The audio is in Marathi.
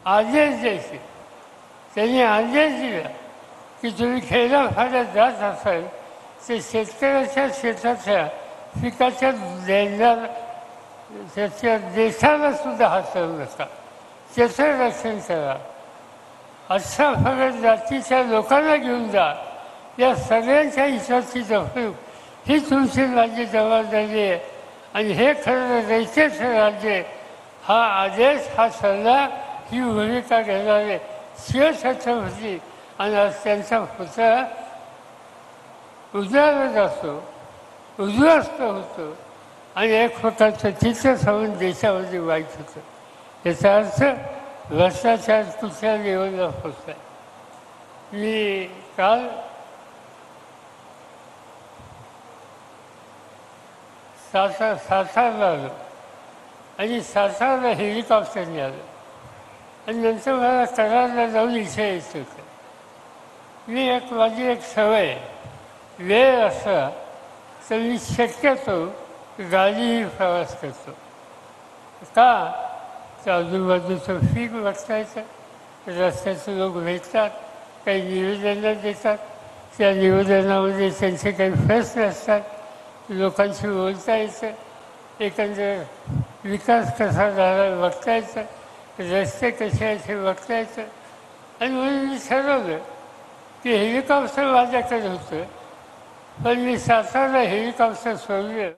आदेश द्यायचे. त्यांनी आदेश दिला की तुम्ही खेड्यापाड्यात जात असाल तर शेतकऱ्याच्या शेताच्या पिकाच्या देणार त्याच्या देशाला सुद्धा हातवू नका, त्याचं रक्षण करा. 18 जातीच्या लोकांना घेऊन जा. या सगळ्यांच्या हिताची जपणूक ही तुमची माझी जबाबदारी आहे. आणि हे खरं रयतेचं राज्य, हा आदेश, हा सल्ला, ही भूमिका घेणारे शिवछत्रपती आणि आज त्यांचा पुतळा उजाळत असतो, उद्ध्वस्त होतो आणि एक प्रकारचं चित्र समजून देशामध्ये वाईट होतं. याचा अर्थ भ्रष्टाचार कुठल्या लेवलला पोचला. मी काल सातारला आलो आणि सातारला हेलिकॉप्टरने आलो आणि नंतर मला कराडला जाऊन इथे यायचं होतं. माझी एक सवय, वेळ असला तर मी शक्यतो गाडीही प्रवास करतो. का तर आजूबाजूचं फीक बघतायचं, रस्त्याचे लोक भेटतात, काही निवेदनं देतात, त्या निवेदनामध्ये त्यांचे काही प्रश्न असतात, लोकांशी बोलता येतं, एकंदर विकास कसा झाला बघता येतं, रस्ते कसे आहेत हे बघता येतं. आणि म्हणून मी ठरवलं की हेलिकॉप्टर माझ्याकडे होतं, पण मी सातारला हेलिकॉप्टर सोडलं.